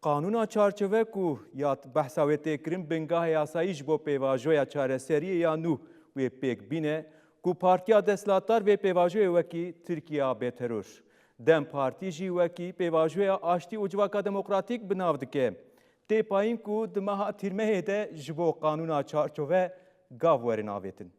قانونا چارچوه کو یا بحثاوی تکرین بنگاه یاساییش بو پیواجویا چارەسەری یا نو وی پیک بینه کو پارتیا دسلاتار وی پیواجوی وکی ترکیه بترور دم پارتی جی وکی پیواجویا آشتی و جواکا دموکراتیک بناو دکه تی پایین کو دماها تیرمه ده جبو قانونا çarçove gavverin avetin.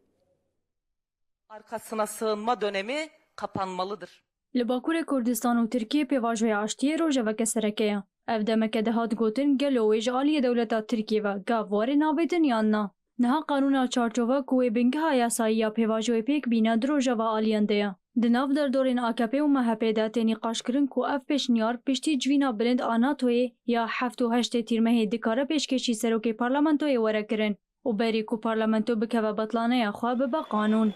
Arkasına sığınma dönemi kapanmalıdır. Li Bakurê Kurdistan û Tirkiye pêvajoya aştiyê rojeveke sereke. Ev demeke de hat gotin gelo wê ji aliyê dewleta Tirkiye ve gav warê nabetin yan na. Niha qanûna çarçova ku wê bingeha yasayî ya pêvajoyê pêk bîne di rojeva aliyan de ye. Di nav derdorên AKP û MHP de tenî qaşkirin ku ev pêşniyar piştî civîna bilind a NATOyê ya heft û heştê tîrmehê dikare pêşkêşî serokê parlamentoyê were kirin û berî ku parlamento bikeve betlaneya xwe bibe qanûn.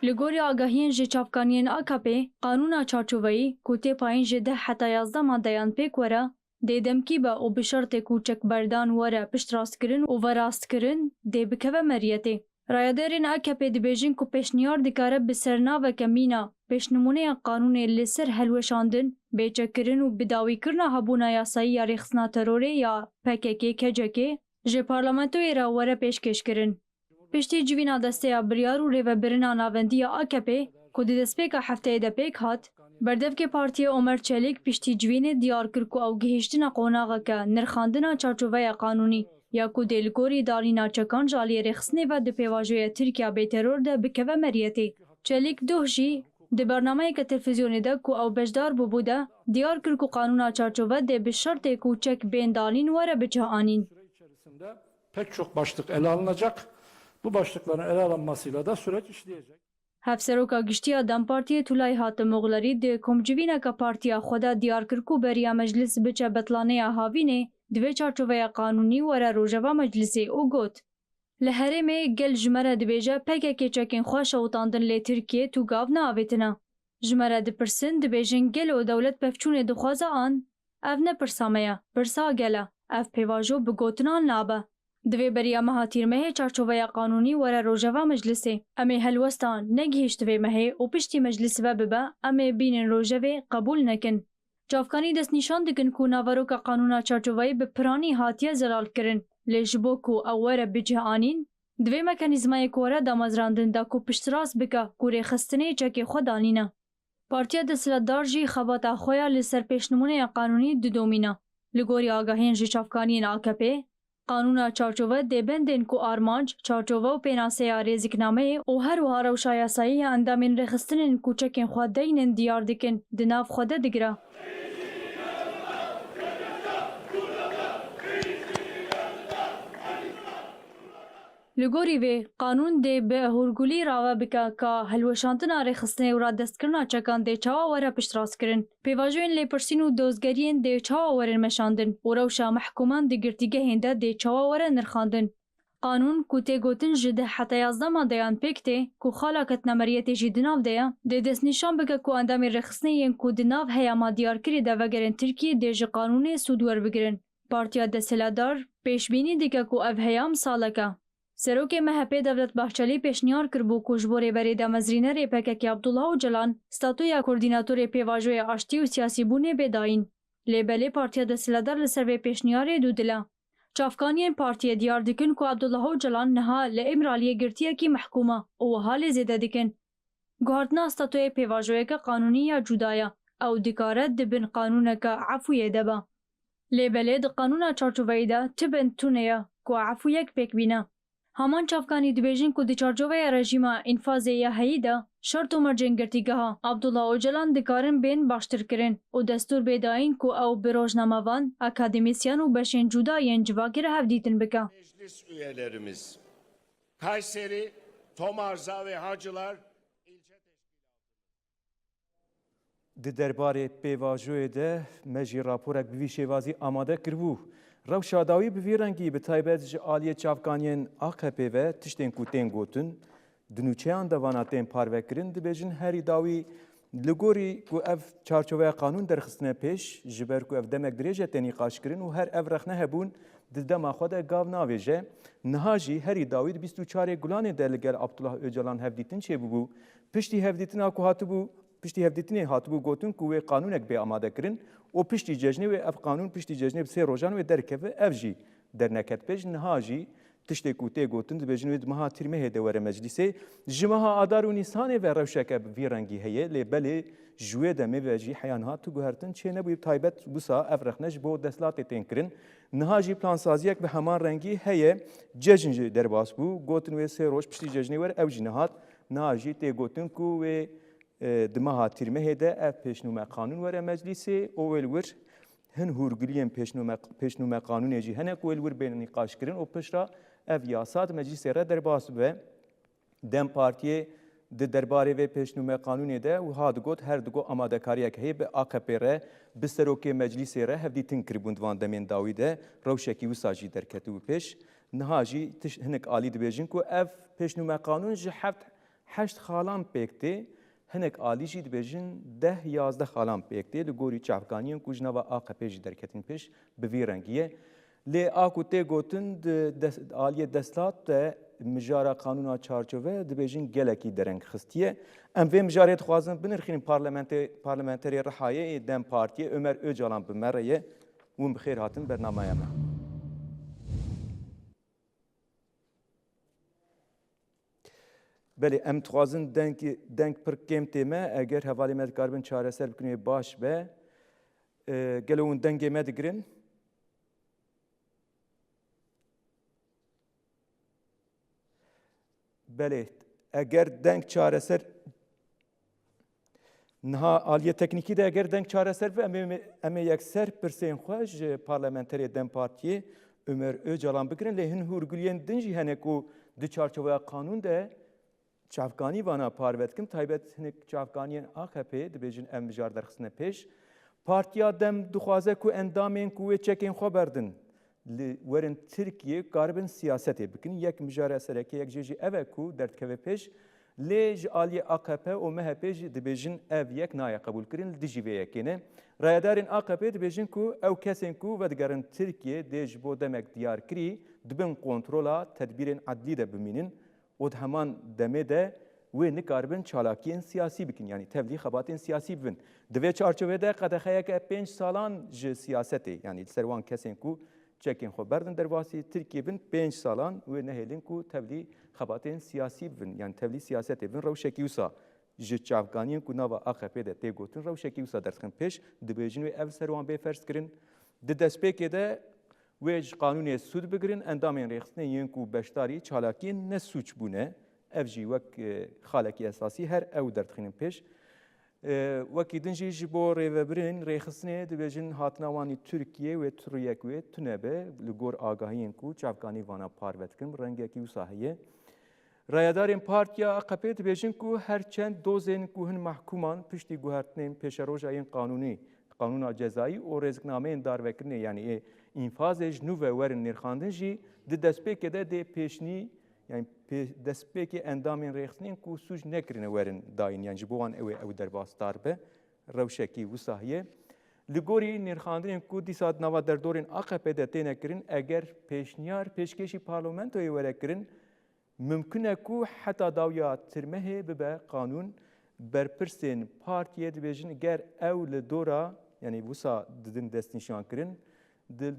Li gorî agahiyên ji çavkaniyên AKP, qanûna çarçoveyî ku tê payîn ji 10 heta 11 maddeyan pêk were, dê demkî be û bi şertê ku çekberdan were piştrastkirin û verastkirin dê bikeve meriyetê. Rayaderên AKP dibêjin ku pêşniyar dikare bi sernaveke mîna pêşnimûneya qanûnê li ser helweşandin, bêçekirin û bidawîkirina hebûna yasayî ya rêxistina terorê ya PKK kecekê ji parlamentoyê re were pêşkêşkirin. Piştî civîna desteya biryar û rêvebirina navendiya AKP ku di destpêka hefteyê de pêk hat, berdevkê Partiya Omer Çelik piştî civînê diyar kir ku ew gihîştina qonaxeke nirxandina çarçoveya qanûnî ya ku dê li gorî danîna çekan ji aliyê rêxistinê ve di pêvajoya Tirkiya bêteror de bikeve meriyetê. Çelik doh jî di bernameyeke televîzyonê de ku ew bejdar bûbû de diyar kir ku qanûna çarçove dê bi şertê ku çek bên danîn were biçaanîn. Pek çok başlık ele alınacak. Bu başlıkların ele alınmasıyla da süreç işleyecek. Hevseroka giştiya Dem Partiye Tulay Hatım Oğullarî di komcivîneka partiya xwe de diyar kir ku beriya meclis biçe betlaneya havînê divê çarçoveya qanûnî were rojeva meclisê û got. Li Herêmê gel ji me re dibêje PKK çekên xwe şewitandin lê Tirkiye tu gav neavêtine. Ji me re dipirsin dibêjin gelo dewlet pevçûnê dixwaze an, ev ne pirsa me ye, pirsa gel e, ev pêvajo bi gotinan nabe. Divê beriya meha tîrmehê çarçoveya qanûnî were rojeva meclisê. Em ê helwestan negihîşt divê mehê û piştî meclis ve bibe, em ê bînin rojevê qebûl nekin. Çavkanî destnîşan dikin ku naveroka qanûna çarçoveyî bi piranî hatiye zelalkirin. Lê ji bo ku ew were bicihanîn, divê mekanîzmayê ku were damezrandin da ku piştrast bike ku rêxistinê çekê xwe danîne. Partiya Desthilatdar jî xebata xwe ya li ser pêşnimûneya qanûnî didomîne. Li gorî agahiyên ji çavkaniyên AKP, qanûna çarçove dêbendên ku armanc, çarçove û pênaseya rêzîknameyê û her wiha rewşa yasayî ya endamên rêxistinên ku çekên xwe deynin diyar dikin, di nav xwe de digire. Li gorî vê, qanûn dê bi hûrgulî rave bike ka helweşandina rêxistinê û radestkirina çekan dê çawa were piştrastkirin. Pêvajoyên lêpirsîn û dozgeriyên dê çawa werin meşandin û rewşa mehkûman di girtîgehên de dê çawa were nirxandin. Qanûn ku tê gotin ji 10 heta 11 maddeyan pêk tê ku xala ketnemeriyetê jî di nav de ye, dê destnîşan bike ku endamên rêxistinê yên ku di nav heyama diyarkirî de vegerin Tirkiye dê ji qanûnê sûd werbigirin. Partiya Desthilatdar pêşbînî dike ku ev heyam saleke. Serokê MHP Devlet Bahçelî pêşniyar kirbû ku ji bo rêberê damezrînerê PKK Abdullah Öcalan statuya koordînatorê pêvajoya aştî û siyasîbûnê bêdayîn. Lê belê Partiya Desthilatdar li ser vê pêşniyarê dû dil e. Çavkaniyên partiyê diyar dikin ku Abdullah Öcalan niha li Emiraliyê girtiyekî mehkûma û wiha lê zêde dikin. Guhardina statuya pêvajoyeke qanûnî ya cuda ye, ew dikare di bin qanûneke efûyê de be. Lê belê di qanûna çarçoveyî de tibin tune ye ku efûyek pêk bîne. Haman çavkanî dibêjin ku di çarçoveya rejîma înfazê ya heyî de şert û mercên girtîgeha Abdullah Öcalan dikarin bên baştir kirin û destûr bêdayîn ku ew bi rojnamevan, akademîsyan û beşên cuda yên civakê re hevdîtin bike. Meclis üyelerimiz, Kayseri, Tomarza ve Hacılar ilçe Di derbarê pêvajoyê de me jî raporek bi vî şêwazî amade kiribû. Rewşa dawî bi vî rengî bi taybet ji aliyê çavkaniyên AKP ve tiştên ku tên gotin, di nûçeyan devana tên parvekirin dibêjin herî dawî li gorî ku ev çarçoveya qanûn derxistine pêş ji ber ku ev demek dirêje tenî qaşkirin û her ev rexne hebûn di dema xwe de gav navêje. Niha jî herî dawî di 24 Gulanê de li gel Abdullah Öcalan hevdîtin çêbûbû پشتی هفدیتنا کو هاتبو پشتی هفدیتنی هاتبو گوتن کو قانونک به آماده کرن و پشتی ججنه و اف قانون پشتی ججنه سه روزان و درکه اف جی در نکت پیش نهاجی تشتی کوته گوتن دبیجن و مها ترمه هده ور مجلسه جمها آدار و نیسانه و روشک وی رنگی هیه لبلی جوه دمه و جی حیان ها تو گهرتن چه نبوی تایبت بوسا افرخنش بو دستلات تنکرن نهاجی پلان سازیک به همان رنگی هیه ججن در باس بو گوتن و سه روز پشتی ججنه ور اف جی نهات نهاجی تی گوتن کو و دمها ترمه هده اف پیشنومه قانون ور مجلسه اول ور هن هورگلیم پیشنومه قانون جی هنک اول ور بین نقاش کرن و پشرا ev yasad meclise re derbas ve Dem Partiye de derbarê vê pêşnûme qanûnê de û hat got her digo amadekariyek heye bi AKP re bi serokê meclîsê re hevdîtin kiribûn divan demên dawî de rewşekî wisa jî derketibû pêş. Niha jî hinek alî dibêjin ku ev pêşnûme qanûn ji heşt xalan pêk tê hinek alî jî dibêjin 10-11 xalan pêk tê li gorî çavkaniyên ku ji nava AKP jî derketin pêş bi vî rengiye. Lê a ku tê gotin aliyê deslat de mijara qanûna çarçove dibêjin gelekî dereng xistiye. Em vê mijarê dixwazin binirxînin parlamenterê Rihayê Dem Partiye Ömer Öcalan bi me re ye û bi xêr hatin bernamaya me. Belê em dixwazin deng pir kêm tê me eger hevalê me dikaribin çareser bikin baş be gelo hûn dengê me digirin. Belê eger deng çareser niha aliye teknîkî de eger deng çareser ve em ê yekser pirsên xwe ji parlamenterê Dem Partiyê Ömer Öcalan bikirin lê hin hûrgiliyên din jî hene ku di çarçoveya qanûn de çavkanî vana parvetkim taybet hinek çavkaniyên AKP dibêjin em mijar derxistine pêş. Partiya Dem dixwaze ku endamên ku wê çekên xwe berdin li werin Tirkiye garibin siyasetê bikin yek mijare sereke yek jî ev ku derdkeve pêş lê ji aliyê AKP û MHP jî dibêjin ev yek naye qebûl kirin li dijî vê yekê ne. Rayedarên AKP dibêjin ku ew kesên ku vedigerin Tirkiye dê ji bo demek diyar kirî dibin kontrola tedbîrên adlî de bimînin û di heman demê de wê nikaribin çalakiyên siyasî bikin yani tevlî xebatên siyasî bibin. Di vê çarçovê qedexeyeke 5 salan ji siyasetê yani li ser wan kesên ku çekên xwe berdin derbasî Tirkiye bin 5 salan wê nehêlin ku tevlî xebatên siyasî bibin yani tevlî siyasetê bibin rewşekî wisa ji çavkaniyên ku nava AKP de tê gotin rewşekî wisa derxin pêş dibêjin wê ev ser wan bêferz kirin. Di destpêkê de wê ji qanûnê sûd bigirin endamên rêxistinê yên ku beşdarî çalakiyên ne sûç bûne ev jî wek xalekî esasî her ew derdixînin pêş. Wekî din jî ji bo rêvebirên rêxistinê dibêjin hatina wanî Tirkiye wê turiyek wê tunebe li gor agahiyên ku çavkanî vana parvetkirin rengekî wisa heye. Rayedarên Partiya AKP dibêjin ku her çend dozên ku hin mehkûman piştî guhertinên pêşeroja yên qanûnî qanûna cezayî û rêziknameyên darvekirinê yani înfazê ji nû ve werin nêrxandin jî di destpêkê de dê pêşnî yani destpêkê endamên rêxistinên ku sûc nekirine werin dayîn yani ji bo wan ew derbas dar be rewşekî wisa heye. Li gorî nêrxandinên ku dîsa nava derdorên AKP de têne kirin eger pêşniyar pêşkêşî parlamentoyê were kirin mümkün e ku heta dawiya tirmehê bibe qanûn berpirsên partiyê dibêjin ger ew li dora yani wisa didin destnîşan kirin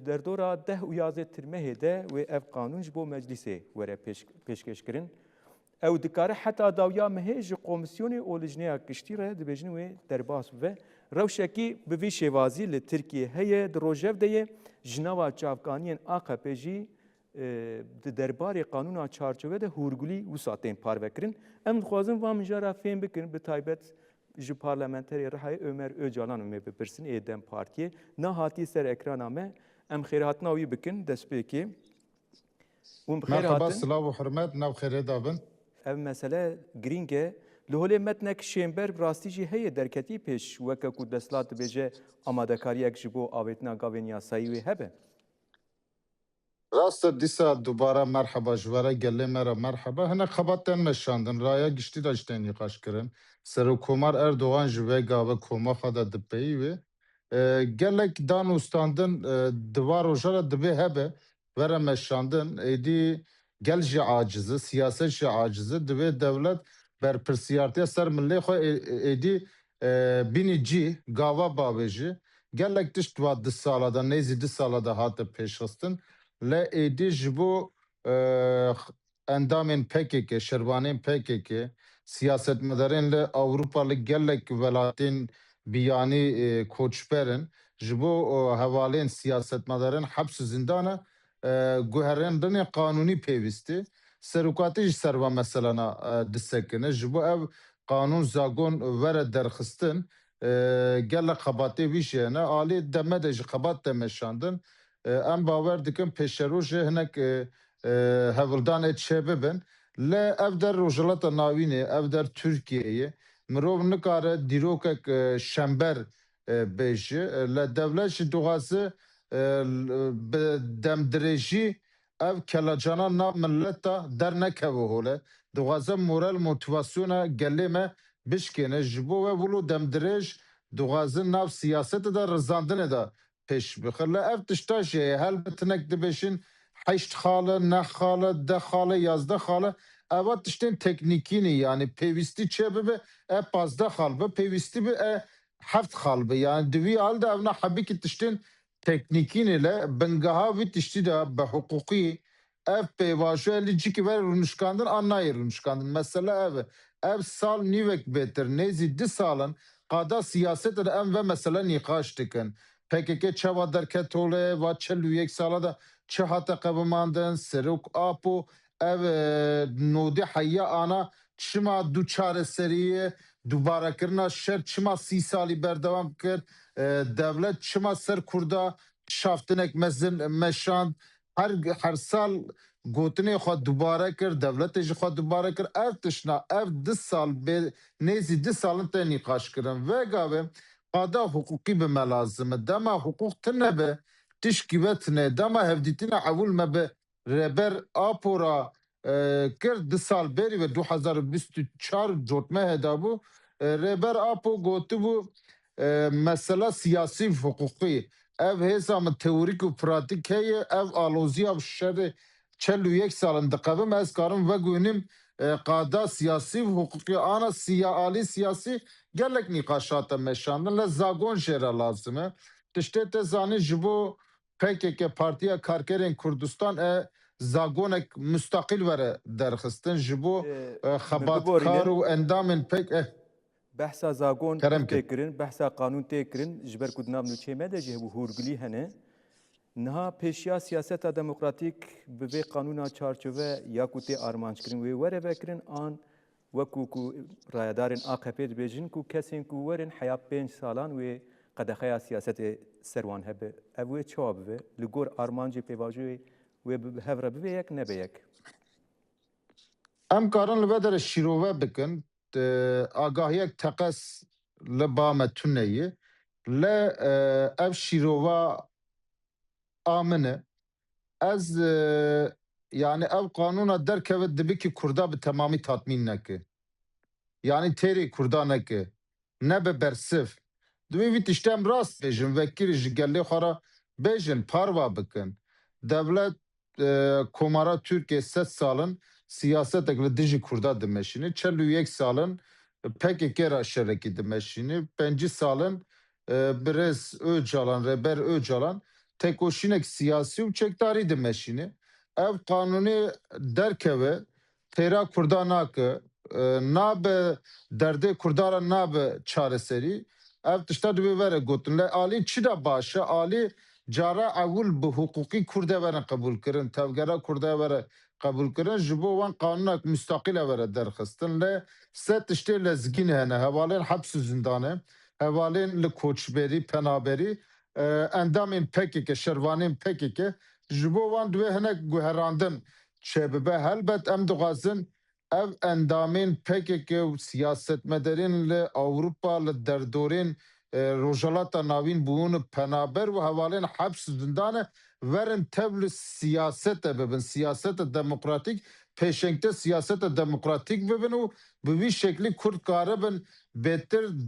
derdora 10 û 11 tirmehê de wê ev qanûn ji bo meclîsê were pêşkêş kirin. Ew dikare heta dawiya mehê ji komisyonê olîjneya kiştî re dibêjin wê derbas bibe. Rewşekî bi vî şêwazî li Tirkiye heye di rojev de ye ji nava çavkaniyên AKP jî di derbarê qanûna çarçove de hûrgulî wisa tên parvekirin. Em dixwazin van mijara fêm bikin bi taybet ji parlamenterê Rihayê Ömer Öcalan û me bipirsin ê Dem Partiyê nehatiye ser ekrana me em xêrhatina wî bikin destpêkê û bi xêr Merhaba, hatin. silav û hürmet, nav xêrê dabin. Ev mesele girîng e li holê metnek şêmber rastî jî heye derketî pêş weke ku destlat dibêje amadekariyek ji bo avêtina gavên yasayî wê hebe. Rasta dîsa dubara merheba ji were gelê me re merheba. Hinek xebatên me şandin, raya giştî de ji tê nîqaş kirin. Serokkomar Erdogan ji vê gava komaxa de dipeyî wê. Gelek dan û standin di var roja re dibê hebe. Were me şandin, êdî gel jî aciz e, siyaset jî aciz e. Divê dewlet berpirsiyartiya ser millê xwe êdî bînî cî gava bavê jî gelek tişt wa 2 sala da nêzî 2 sala da hate pêşxistin lê êdî ji bo endamên PKK, şervanên PKK, siyasetmedarên li Ewropa li gelek welatên biyanî koçberin ji bo hevalên siyasetmedarên heps û zindana guherên binê qanûnî pêwîstî serokatî ji serva meselana disekine ji bo ev qanûn zagon were derxistin gelek xebatê wî jî hene alî deme de ji xebat de meşandin em bawer dikin pêşerojê hinek hevildanê çê bibin lê ev der rojhilata navînê ev der Tirkiyeyê mirov nikare dîrokek şember bêje li devlet jî dixwaze bi demdirêjî ev kelacana nav milleta dernekeve hole dixwaze moral motivasyona gelê me bişkêne ji bo ve wilo demdirêj dixwazin nav siyasetê de rizandinê de pêş bixe li ev tişta jî heye helbet hinek dibêjin 8 xale, 9 xale, 10 xale, 11 xale eva tiştên teknîkînî yani pêwîstî çê bibe e 15 xal be pêwîstî bi e 7 xal be yani di vî halde ev ne hebikî tiştên teknîkînê le bingeha wî tiştî de bi hiqûqî ev pêvajoya li cikî ver rûnişkandin an nayê rûnişkandin mesele ev e ev sal nîvek bêtir nêzî 2 salin qada siyasetê de em ve mesele nîqaş dikin PKK çawa derketole va 41 sala da çi hate qebimandin serok apo ev nodê heya ana çima du çareseriyê dubarekirina şer çima 30 salî berdewam kir devlet çima ser Kurda şaftinek mezin meşand her sal gotinê xwe dubare kir devletê jî xwe dubare kir ev tişna ev 2 sal nêzî 2 salin tê nîqaş kirin vê gavê qada hukukî bime lazim e dema hukuk tune be tişkî ve tune dema hevdîtîna ewil me bi reber apora kir 2 sal berî ve 2024 cotme hedabû reber apo gotibû mesela siyasî hukukî ev hêza min teorîk û pratik heye ev aloziya şerê 41 salin diqebim ez karim vegûnim qada siyasî hukukî ana alî siyasî gelek nîqaşata meşandin le zagon jê re lazim e tiştê te zanî ji bo PKK Partiya Karkerên Kurdistan zagonek müstakil vere derxistin ji bo xebatkar û endamên Behsa zagon Kerem tê kirin, behsa qanûn tê kirin ji ber ku di nav nûçeyê me de jî hebû hûrgilî hene. Niha pêşiya siyaseta demokratîk bi vê qanûna çarçove ya ku tê armançkirin wê were vekirin an wekû ku rayedarên AKP dibêjin ku kesên ku werin heya 5 salan wê qedexeya siyasetê ser wan hebe. Ev wê çawa bibe li gor armancê pêvajoyê wê hev re bibe yek nebe yek. Em karin li vê derê şîrove bikin agahiyek teqes li ba me tuneyê lê ev şîrova amin e ez yani ev qanûna derkeve dibikî Kurda bi temamî tatmîn neke yani têrê Kurda neke nebe bersiv divê vî tiştê em rast bêjin vekirî ji gelê xwe re bêjin parva bikin devlet komara Tirkiye 8 salin siyasetek li dijî Kurda dimeşînî 41 salin PKK ra şerekî dimeşînî 5 salin birêz Öcalan reber Öcalan tekoşînek siyasî û çekdarî dimeşînî ev qanûnê derkeve têra Kurda nake nabe derdê Kurda re nabe çareserî ev tişta divê vere gotin lê alî çi de baş e alî cara ewil bi hukukî Kurdê were qebûl kirin tevgera Kurdê were qebûl kirin ji bo wan qanûnek müstakîl were derxistin lê sê tiştê lezgîn hene hevalên heps û zindanê hevalên li koçberî penaberî endamên PKK şervanên PKK ji bo wan divê hinek guherandin çêbibe helbet em dixwazin ev endamên PKK û siyasetmedarên li Ewropa li derdorên rojhilata navîn bûn penaber û hevalên heps û zindanê werin tev li siyasetê bibin siyaseta demokratîk pêşengte siyaseta demokratîk bibin û bi vî şeklî Kurd karibin bêtir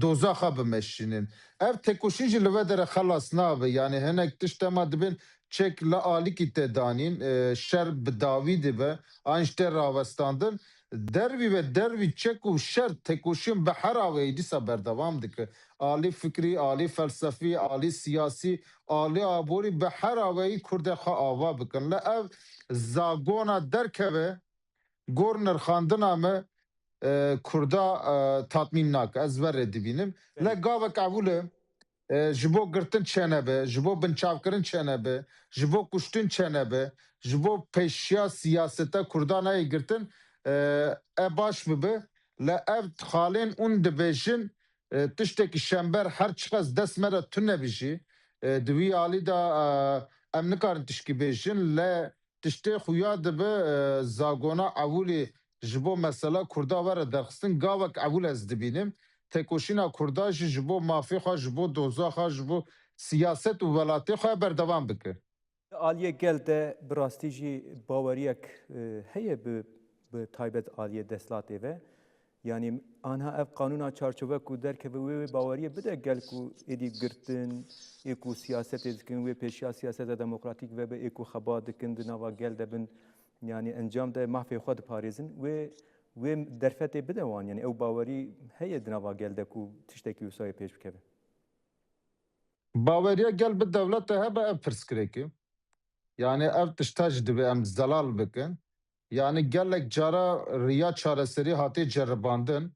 dozaxa bimeşînin ev tekoşîn jî li ve dere xelas nabe yani hinek tişt dema dibin çek li alîkî tê danîn şer bi dawî dibe an ji tê rawestandin dervi ve dervi çek û şer tekoşin bi her avê dîsa berdewam dike. Alî fikrî, alî felsefî, alî siyasî, alî aborî bi her aveyî Kurdê xwe ava bikin. Li ev zagona derkeve gor nirxandina me Kurda tatmîn nake. Ez verê dibînim. Le gavek evûle ji bo girtin çenebe, ji bo binçavkirin çenebe, ji bo kuştin çenebe, ji bo peşiya siyaseta Kurda nayê girtin e baş bibe. Le ev xalên ûn dibêjin tiştekî şember her çiqas dest me re tune nebîjî. Di wî alî da em nikarin tişkî bêjin le tiştê xuya dibe zagona evûlê ji bo mesela Kurda were derxistin gavek evûl ez dibînim. Tekoşîna Kurda jî ji bo mafê xwe, ji bo doza xwe, ji bo siyaset û welatê xwe berdewam bike. Aliye gel de bi rastî jî baweriyek heye bi taybet aliye deslatê ve yani anha ev kanûna çarçove ku derkeve wê baweriye bide gel ku êdî girtin ê ku siyasetê dikin wê pêşiya siyaseta demokratîk ve bi ê ku xeba dikin di nava gel de bin yani encam de mahfê xwe diparêzin wê derfetê bide wan yani ew bawerî heye di nava gel de ku tiştekî wîsayê pêş bikeve. Baweriya gel bi devlete hebe ev pirsgirêkê. Yani ev tişta jî dibe em zelal bikin. Yani gelek cara riya çareserî hatê ceribandin,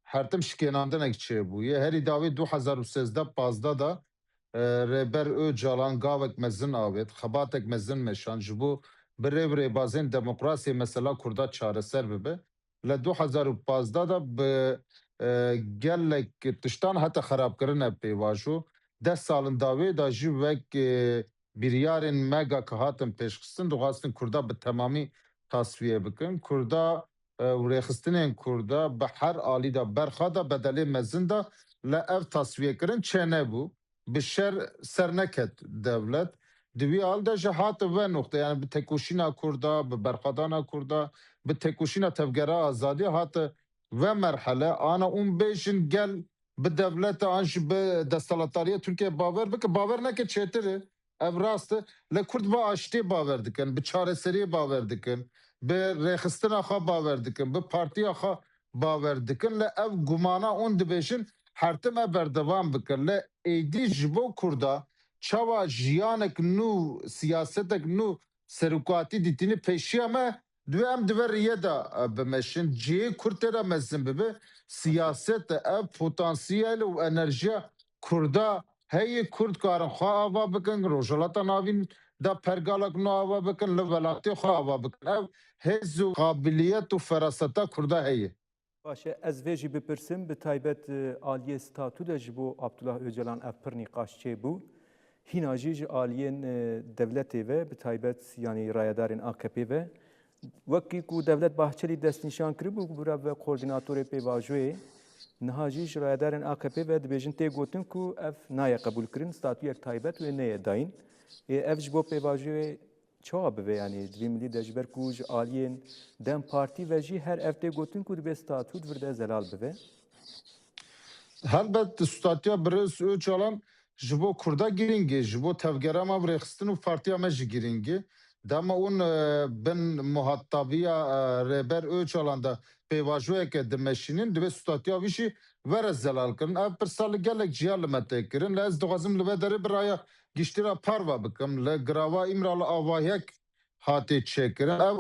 her tim şikênandinek çêbûye. Herî dawê 2013-15 da rêber Öcalan gavek mezin avêt, xebatek mezin meşan ji bo bi rêv rêbazên demokrasiyê mesela Kurda çareser bibe. Li 2015 da bi gelek tiştan heta xerabkirine pêvajo. 10 salin dawê da jî wek biryarên mega ki hatin pêşxistin dixwastin Kurda bi temamî tasfiye bikin. Kurda û rêxistinên Kurda bi her alî da berxa da bedelê mezin da li ev tasfiyekirin çê nebû. Bi şer ser neket devlet. Di wî al de jî hate ve noxta yani bi tekoşîna Kurda, bi berxadana Kurda, bi tekoşîna tevgera azadî hate ve merhele ana ûn bêjin gel bi devleta an jî bi destalateriya Türkiye bawer bike bawer neke çêtir e. Ev rast e. Li Kurd bi aştê bawer dikin, bi çareseriyê bawer dikin, bi rêxistina xwe bawer dikin, bi partiya xwe bawer dikin. Li ev gumana ûn dibêjin her tim e berdewam bikin. Li êdî ji bo Kurda çawa jiyanek nû, siyasetek nû serokatî dîtînî pêşiya me divê em dibe rêyê da bimeşin. Cihê Kurd tê de mezin bibe. Siyaset ev potansiyel û enerjiya Kurda heyê Kurd karin xwe ava bikin, rojhilata navîn da pergalek nû ava bikin, li welatê xwe ava bikin. Ev hêz û qabiliyet û feraseta Kurda heye. Baş ez vê jî bipirsim bi taybet aliyê statû de ji bo Abdullah Öcalan ev pir nîqaş çêbû. Hîna jî ji aliyên devletê ve bi taybet yani rayedarên AKP ve wekî ku Devlet Bahçelî destnîşan kiribû bi rev ve koordinatorê pêvajoyê niha jî ji rayedarên AKP ve dibêjin tê gotin ku ev naye qebûlkirin statûyek taybet wê neyê dayîn. Ev ji bo pêvajoyê çawa bibe yani divê milî de ji ber ku ji aliyên dem partî ve jî her ev tê gotin ku dibe statû divir zelal bibe. Helbet statiya Birêz Öcalan ji bo Kurda girîng e, ji bo tevgera me rêxistin û partiya me jî girîng e. Dema hûn bin muhatabiya rêber Öcalan da pêvajoyeke dimeşînin divê statiya wî jî were zelal kirin. Ev pirsa li gelek ciya li me tê kirin. Li ez dixwazim li vê derê bi raya giştîra parva bikim. Li girava îmra li avahiyek hatê çêkirin. Ev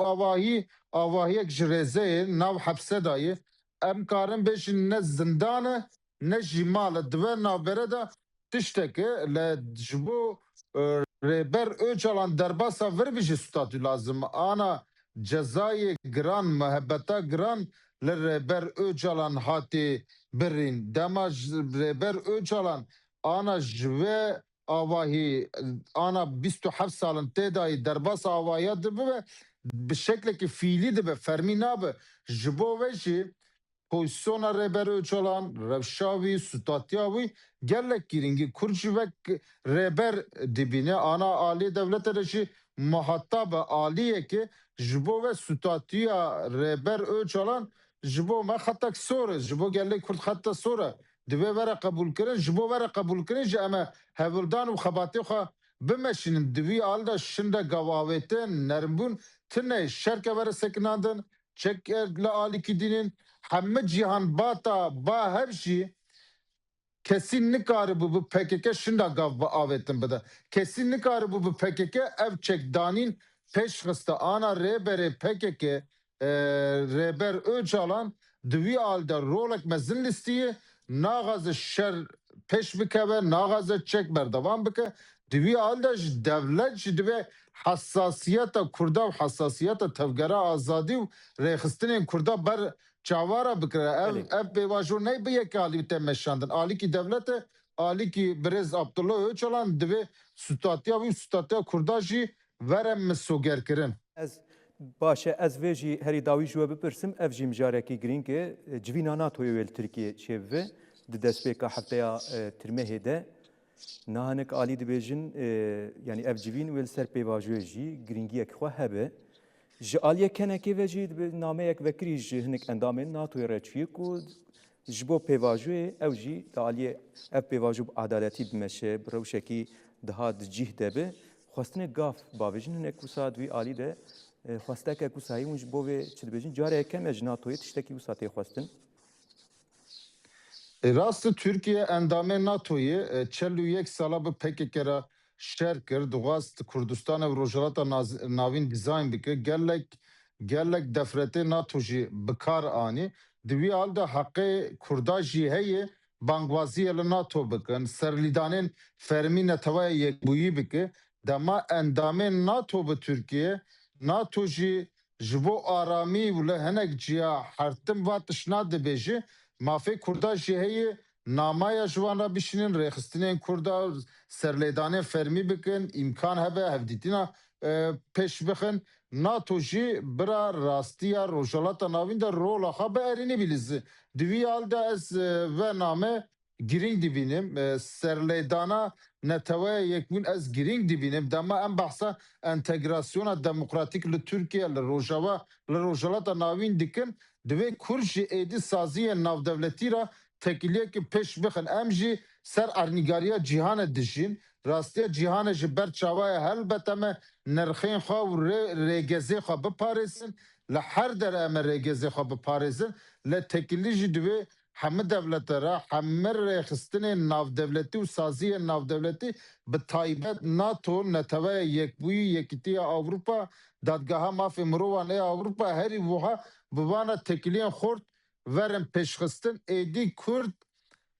avahiyek ji rêzeyê nav hepse dayê. Em karin bêjin ne zindan e ne jî mal e divê navbere de tiştek e li ji bo rêber Öcalan derbasa vir bijî statû lazim. Ana cezayê giran, mehebeta giran li rêber Öcalan hatê birîn. Dema rêber Öcalan ana ji vê avahî ana 27 salin tê dayî derbasa avahiya dibe ve bi şeklekî fiîlî dibe, fermî nabe. Ji bo ve jî pozisyona rêber Öcalan, rewşa wî, statiya wî gelek girîngî. Kurd jî vek rêber dibîne. Ana aliyê devletê de jî muhataba aliyekê ji bo ve statiya rêber Öcalan ji bo me xetek sor e. Ji bo gelê Kurd xeta sor e. Divê were qebûlkirin, ji bo were qebûlkirin jî em e hevldan û xebatê xwe bimeşînin. Divî al de şinde gavavêtin, nerimbûn tune şerke were sekinandin, çek le aliki dinin hemme cihan bata ba hepsi kesinlikle bu PKK şunda gav avetin bida. Kesinlikle bu PKK ev çekdanin peşxiste ana rebere PKK reber Öcalan duvi alda rolek mezin listiye nağazı şer peş bikeve nağazı çek berdevam bike duvi alda devlet jidve hassasiyeta kurda hassasiyeta tevgera azadi و rexistinin kurda ber çavara bikre ev bevajur ne bir ali temeşandın ali ki devlete ali ki Brez Abdullah Öcalan dve statya ve statya kurdaji verem mesuger kirin. Ez باشه ez vê jî herî dawî ji we bipirsim ev jî mijarekî girîng e civîna NATOyê wê li Tirkiye çêbive di destpêka hefteya tirmehê de nahinek alî dibêjin yani ev civîn wê li ser pêvajoyê jî giringiyek xwe hebe ji aliyê kenekê ve jî nameyek vekirî ji hinek endamên NATOyê re çûye ku ji bo pêvajoyê ew jî di aliyê ev pêvajo bi adaletî bimeşe bi rewşekî daha di cih debe xwestinê gav bavêjin hinek wisa wî alî de xwestekek wisa hî hûn ji bo vê çi dibêjin careke kem ez ji NATOyê tiştekî wisa tê xwestin. Rastı Türkiye endamê NATOyê çel û yek sala bi PKK ra şer kir dixwast Kurdistan ev rojhilata navîn dîzayn bike gelek defretê NATO jî bi kar anî di wî al de heqê Kurda jî heye bangwaziyê li NATO bikin serlîdanên fermî netewaya yekbûyî bike dema endamên NATO bi Türkiye NATO jî ji bo aramî û li hinek ciya hertim va tişna dibêje mafê Kurda jî heye namaya ji wan re bişînin rêxistinên Kurda serlêdanê fermî bikin îmkan hebe hevdîtina pêş bixin NATO jî bira rastiya rojhilata navîn de rola xwe bi erînî bilîze. Di vî al de ez ve name girîng dibînim serlêdana netewaya yekbûn ez girîng dibînim dema em behsa entegrasyona demokratîk li Türkiye li rojava li rojhilata navîn dikin divê Kurd jî êdî saziyên navdewletî ra tekiliyekî pêş bixin em jî ser ernîgariya cîhanê dijîn rastiya cîhanê ji ber çavaya helbet em ê nirxên xwe û rêgezê xwe biparêzin li her dere em ê rêgezê xwe biparêzin lê tekilî jî divê hemû devlete re hemû rêxistinên navdewletî û saziyên navdewletî bi taybet NATO netewaya yekbûyî yekîtiya Awropa dadgeha mafê mirovan ê Awropa herî wiha bi vana tekiliyên xort verin pêşxistin êdî Kurd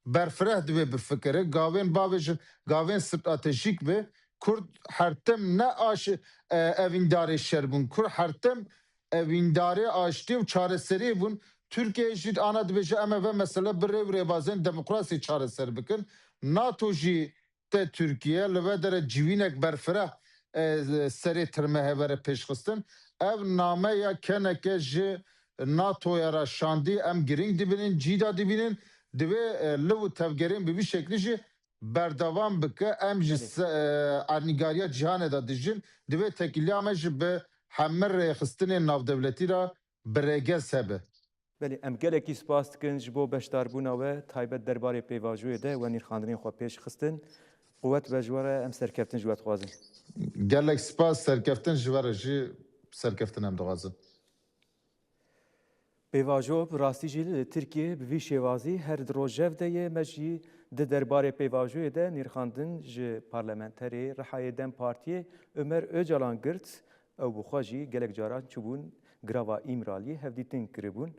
berfireh divê bifikire gavên bavêjin gavên stratejîk be Kurd hertim ne evîndarê şer bûn Kurd hertim evîndarê aştî û çareserî bûn Türkiye jî ana dibêje em ê ve mesele bi rêv rêbazên demokrasî çareser bikin NATO jî te Türkiye li ve dere civînek berfireh serê tirmehevere pêşxistin ev nameya keneke ji NATOya ra şandî em girîng dibînin cîda dibînin divê li û tevgerên bi vî şeklî jî berdevam bike em ji ernîgariya cîhanê de dijîn divê tekiliya me jî bi hemû rêxistinên navdewletî ra bi rêgez hebe. Belê em gelekî spas dikin ji bo beşdarbûna we taybet derbarê pêvajoyê de we nîrxandinên xwe pêş xistin quwet ve ji we re em serkeftin ji we dixwazin. Gelek spas serkeftin ji we re jî serkeftin em dixwazin. Pêvajo bi rastî jî li Tirkiye bi vî şêwazî her di rojev de yê me jî di derbarê pêvajoyê de nîrxandin ji parlamenterê Rihayê Dem Partiyê Ömer Öcalan girt ew bi xwe jî gelek caran çûbûn grava îmraliyê hevdîtin kiribûn.